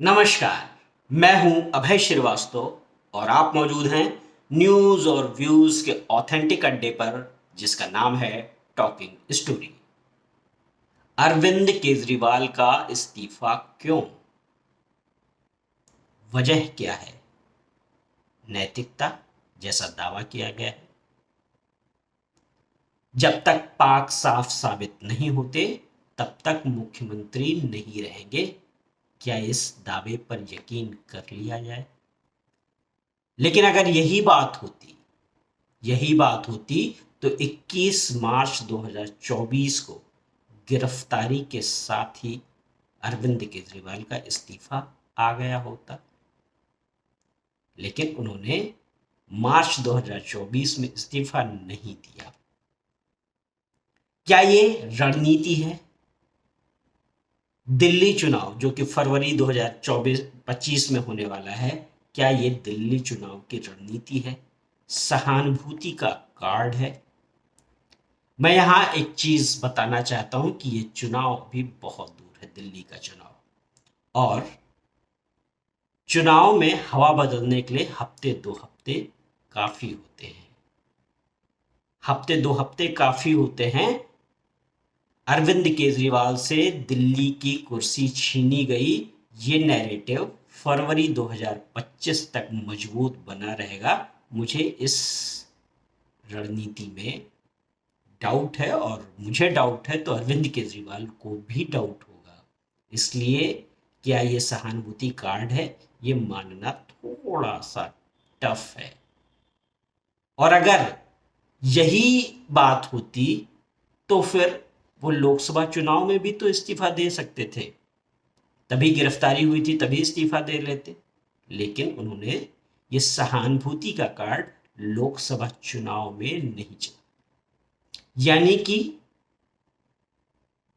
नमस्कार। मैं हूं अभय श्रीवास्तव और आप मौजूद हैं न्यूज और व्यूज के ऑथेंटिक अड्डे पर, जिसका नाम है टॉकिंग स्टोरी। अरविंद केजरीवाल का इस्तीफा क्यों? वजह क्या है? नैतिकता जैसा दावा किया गया है। जब तक पाक साफ साबित नहीं होते तब तक मुख्यमंत्री नहीं रहेंगे। क्या इस दावे पर यकीन कर लिया जाए? लेकिन अगर यही बात होती तो 21 मार्च 2024 को गिरफ्तारी के साथ ही अरविंद केजरीवाल का इस्तीफा आ गया होता। लेकिन उन्होंने मार्च 2024 में इस्तीफा नहीं दिया। क्या ये रणनीति है? दिल्ली चुनाव जो कि फरवरी 2024-25 में होने वाला है, क्या ये दिल्ली चुनाव की रणनीति है? सहानुभूति का कार्ड है? मैं यहां एक चीज बताना चाहता हूं कि ये चुनाव भी बहुत दूर है, दिल्ली का चुनाव। और चुनाव में हवा बदलने के लिए हफ्ते 2 हफ्ते काफी होते हैं। हफ्ते 2 हफ्ते काफी होते हैं। अरविंद केजरीवाल से दिल्ली की कुर्सी छीनी गई, ये नैरेटिव फरवरी 2025 तक मजबूत बना रहेगा। मुझे इस रणनीति में डाउट है, और मुझे डाउट है तो अरविंद केजरीवाल को भी डाउट होगा। इसलिए क्या ये सहानुभूति कार्ड है, ये मानना थोड़ा सा टफ है। और अगर यही बात होती तो फिर वो लोकसभा चुनाव में भी तो इस्तीफा दे सकते थे। तभी गिरफ्तारी हुई थी, तभी इस्तीफा दे लेते। लेकिन उन्होंने ये सहानुभूति का कार्ड लोकसभा चुनाव में नहीं चला।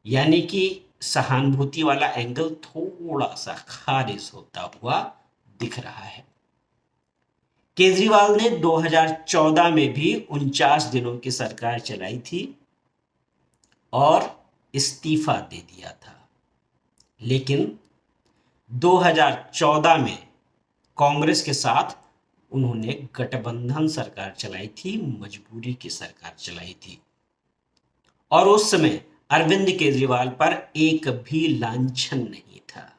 यानी कि सहानुभूति वाला एंगल थोड़ा सा खारिज होता हुआ दिख रहा है। केजरीवाल ने 2014 में भी 49 दिनों की सरकार चलाई थी और इस्तीफा दे दिया था। लेकिन 2014 में कांग्रेस के साथ उन्होंने गठबंधन सरकार चलाई थी, मजबूरी की सरकार चलाई थी। और उस समय अरविंद केजरीवाल पर एक भी लांछन नहीं था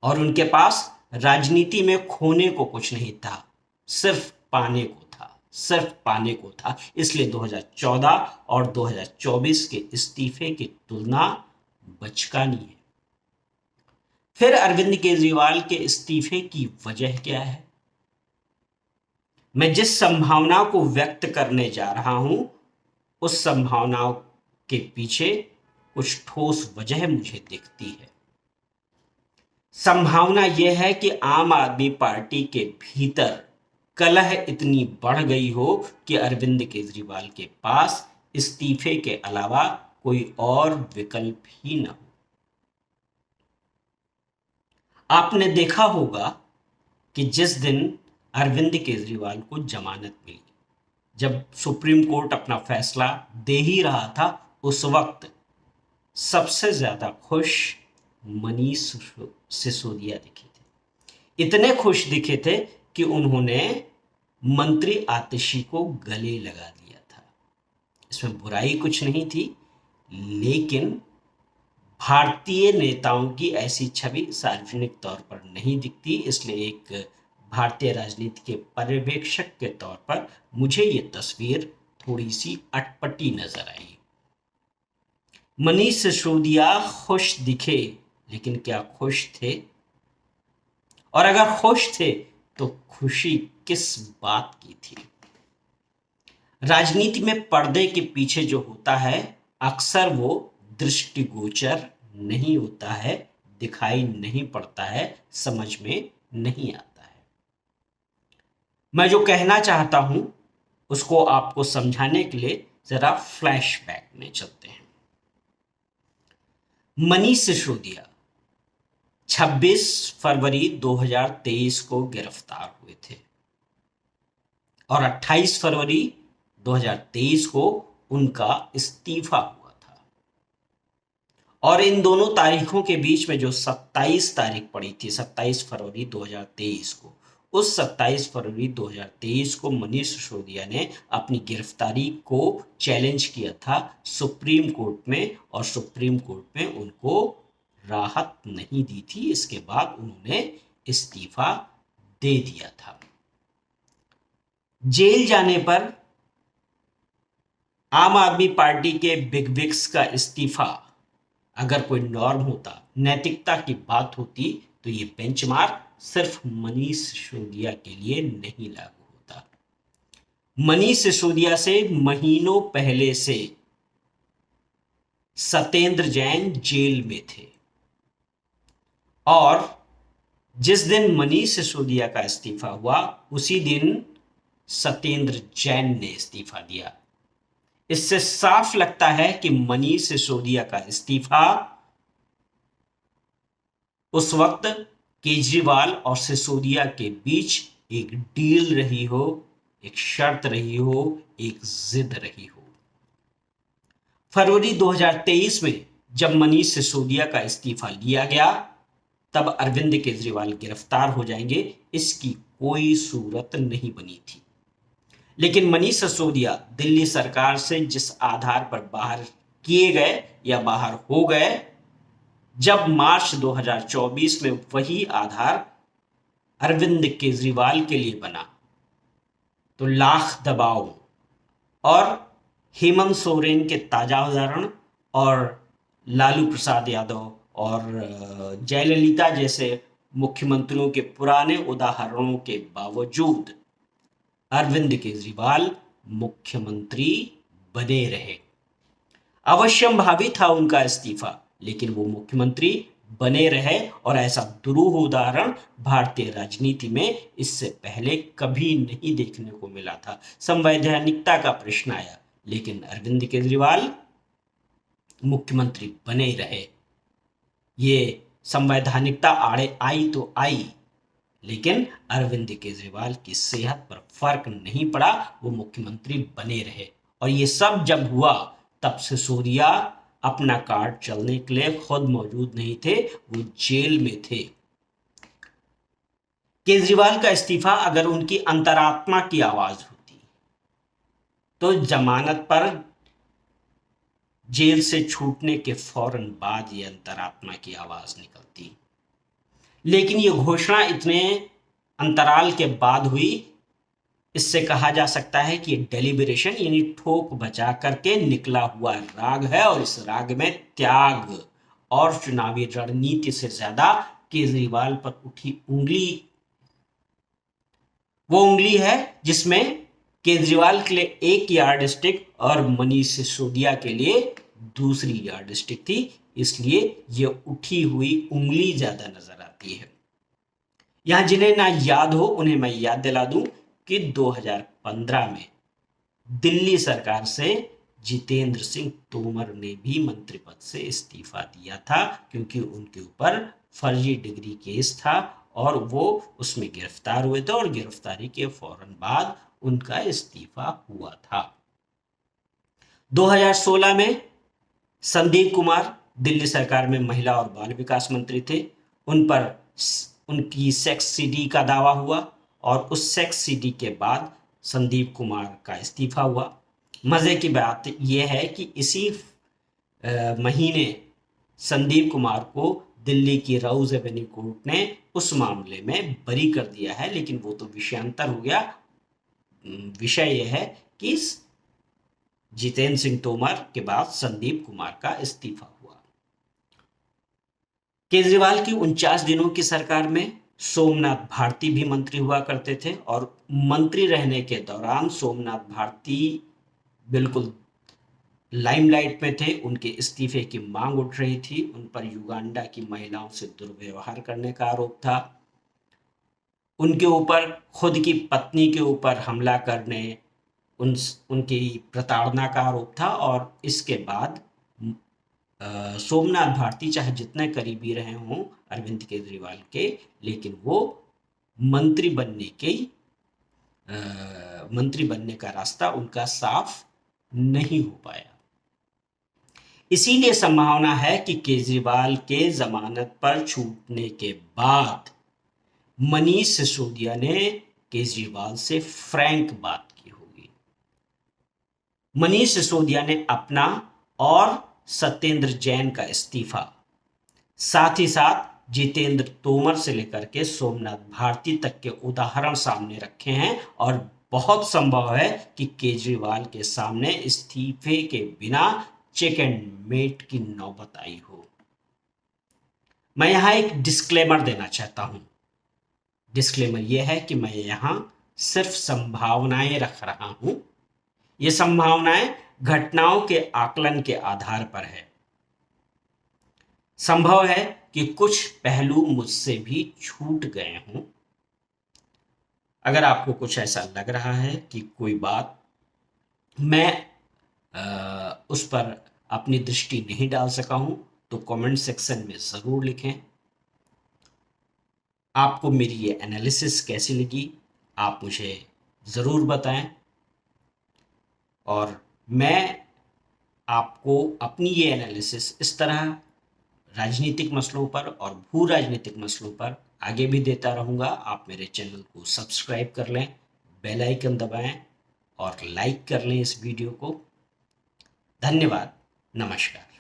और उनके पास राजनीति में खोने को कुछ नहीं था, सिर्फ पाने को था। इसलिए 2014 और 2024 के इस्तीफे की तुलना बचकानी है। फिर अरविंद केजरीवाल के इस्तीफे की वजह क्या है? मैं जिस संभावना को व्यक्त करने जा रहा हूं, उस संभावनाओं के पीछे कुछ ठोस वजह मुझे दिखती है। संभावना यह है कि आम आदमी पार्टी के भीतर कलह इतनी बढ़ गई हो कि अरविंद केजरीवाल के पास इस्तीफे के अलावा कोई और विकल्प ही न हो। आपने देखा होगा कि जिस दिन अरविंद केजरीवाल को जमानत मिली, जब सुप्रीम कोर्ट अपना फैसला दे ही रहा था, उस वक्त सबसे ज्यादा खुश मनीष सिसोदिया दिखे थे। इतने खुश दिखे थे कि उन्होंने मंत्री आतिशी को गले लगा दिया था। इसमें बुराई कुछ नहीं थी, लेकिन भारतीय नेताओं की ऐसी छवि सार्वजनिक तौर पर नहीं दिखती। इसलिए एक भारतीय राजनीति के पर्यवेक्षक के तौर पर मुझे ये तस्वीर थोड़ी सी अटपटी नजर आई। मनीष सिसोदिया खुश दिखे, लेकिन क्या खुश थे? और अगर खुश थे तो खुशी किस बात की थी? राजनीति में पर्दे के पीछे जो होता है, अक्सर वो दृष्टिगोचर नहीं होता है, दिखाई नहीं पड़ता है, समझ में नहीं आता है। मैं जो कहना चाहता हूं उसको आपको समझाने के लिए जरा फ्लैशबैक में चलते हैं। मनीष सिसोदिया 26 फरवरी 2023 को गिरफ्तार हुए थे और 28 फरवरी 2023 को उनका इस्तीफा हुआ था। और इन दोनों तारीखों के बीच में जो 27 तारीख पड़ी थी, 27 फरवरी 2023 को, उस 27 फरवरी 2023 को मनीष सिसोदिया ने अपनी गिरफ्तारी को चैलेंज किया था सुप्रीम कोर्ट में, और सुप्रीम कोर्ट में उनको राहत नहीं दी थी। इसके बाद उन्होंने इस्तीफा दे दिया था। जेल जाने पर आम आदमी पार्टी के बिग बिग्स का इस्तीफा अगर कोई नॉर्म होता, नैतिकता की बात होती, तो ये बेंचमार्क सिर्फ मनीष सिसोदिया के लिए नहीं लागू होता। मनीष सिसोदिया से महीनों पहले से सत्येंद्र जैन जेल में थे, और जिस दिन मनीष सिसोदिया का इस्तीफा हुआ उसी दिन सत्येंद्र जैन ने इस्तीफा दिया। इससे साफ लगता है कि मनीष सिसोदिया का इस्तीफा उस वक्त केजरीवाल और सिसोदिया के बीच एक डील रही हो, एक शर्त रही हो, एक जिद रही हो। फरवरी 2023 में जब मनीष सिसोदिया का इस्तीफा लिया गया, तब अरविंद केजरीवाल गिरफ्तार हो जाएंगे, इसकी कोई सूरत नहीं बनी थी। लेकिन मनीष सिसोदिया दिल्ली सरकार से जिस आधार पर बाहर किए गए या बाहर हो गए, जब मार्च 2024 में वही आधार अरविंद केजरीवाल के लिए बना, तो लाख दबाव और हेमंत सोरेन के ताजा उदाहरण और लालू प्रसाद यादव और जयललिता जैसे मुख्यमंत्रियों के पुराने उदाहरणों के बावजूद अरविंद केजरीवाल मुख्यमंत्री बने रहे। अवश्यंभावी था उनका इस्तीफा, लेकिन वो मुख्यमंत्री बने रहे, और ऐसा दुरूह उदाहरण भारतीय राजनीति में इससे पहले कभी नहीं देखने को मिला था। संवैधानिकता का प्रश्न आया, लेकिन अरविंद केजरीवाल मुख्यमंत्री बने रहे। ये संवैधानिकता आड़े आई तो आई, लेकिन अरविंद केजरीवाल की सेहत पर फर्क नहीं पड़ा, वो मुख्यमंत्री बने रहे। और ये सब जब हुआ, तब सिसोदिया अपना कार्ड चलने के लिए खुद मौजूद नहीं थे, वो जेल में थे। केजरीवाल का इस्तीफा अगर उनकी अंतरात्मा की आवाज होती, तो जमानत पर जेल से छूटने के फौरन बाद ये अंतरात्मा की आवाज निकलती। लेकिन ये घोषणा इतने अंतराल के बाद हुई, इससे कहा जा सकता है कि ये डेलिब्रेशन यानी ठोक बचा करके निकला हुआ राग है, और इस राग में त्याग और चुनावी रणनीति से ज्यादा केजरीवाल पर उठी उंगली वो उंगली है जिसमें केजरीवाल के लिए एक यार्ड स्टिक और मनीष सिसोदिया के लिए दूसरी यार्ड स्टिक थी, इसलिए ये उठी हुई उंगली ज्यादा नजर आती है। यहां जिन्हें ना याद हो उन्हें मैं याद दिला दूं कि 2015 में दिल्ली सरकार से जितेंद्र सिंह तोमर ने भी मंत्री पद से इस्तीफा दिया था, क्योंकि उनके ऊपर फर्जी डिग्री केस था और वो उसमें गिरफ्तार हुए थे, और गिरफ्तारी के फौरन बाद उनका इस्तीफा हुआ था। 2016 में संदीप कुमार दिल्ली सरकार में महिला और बाल विकास मंत्री थे। उन पर उनकी सेक्स सीडी का दावा हुआ, और उस सेक्स सीडी के बाद संदीप कुमार का इस्तीफा हुआ। मजे की बात यह है कि इसी महीने संदीप कुमार को दिल्ली की राउज एवेन्यू कोर्ट ने उस मामले में बरी कर दिया है, लेकिन वो तो विषयांतर हो गया। विषय यह है कि जितेंद्र सिंह तोमर के बाद संदीप कुमार का इस्तीफा हुआ। केजरीवाल की 49 दिनों की सरकार में सोमनाथ भारती भी मंत्री हुआ करते थे, और मंत्री रहने के दौरान सोमनाथ भारती बिल्कुल लाइमलाइट में थे। उनके इस्तीफे की मांग उठ रही थी। उन पर युगांडा की महिलाओं से दुर्व्यवहार करने का आरोप था। उनके ऊपर खुद की पत्नी के ऊपर हमला करने, उनकी प्रताड़ना का आरोप था। और इसके बाद सोमनाथ भारती चाहे जितने करीबी रहे हों अरविंद केजरीवाल के, लेकिन वो मंत्री बनने का रास्ता उनका साफ नहीं हो पाया। इसीलिए संभावना है कि केजरीवाल के जमानत पर छूटने के बाद मनीष सिसोदिया ने केजरीवाल से फ्रैंक बात की होगी। मनीष सिसोदिया ने अपना और सत्येंद्र जैन का इस्तीफा, साथ ही साथ जितेंद्र तोमर से लेकर के सोमनाथ भारती तक के उदाहरण सामने रखे हैं और बहुत संभव है कि केजरीवाल के सामने इस्तीफे के बिना चेक एंड मेट की नौबत आई हो। मैं यहां एक डिस्क्लेमर देना चाहता हूं। डिस्क्लेमर यह है कि मैं यहां सिर्फ संभावनाएं रख रहा हूं। ये संभावनाएं घटनाओं के आकलन के आधार पर है। संभव है कि कुछ पहलू मुझसे भी छूट गए हों। अगर आपको कुछ ऐसा लग रहा है कि कोई बात मैं उस पर अपनी दृष्टि नहीं डाल सका हूं, तो कमेंट सेक्शन में ज़रूर लिखें। आपको मेरी ये एनालिसिस कैसी लगी, आप मुझे ज़रूर बताएं और मैं आपको अपनी ये एनालिसिस इस तरह राजनीतिक मसलों पर और भू राजनीतिक मसलों पर आगे भी देता रहूँगा। आप मेरे चैनल को सब्सक्राइब कर लें, बेल आइकन दबाएं और लाइक कर लें इस वीडियो को। धन्यवाद। नमस्कार।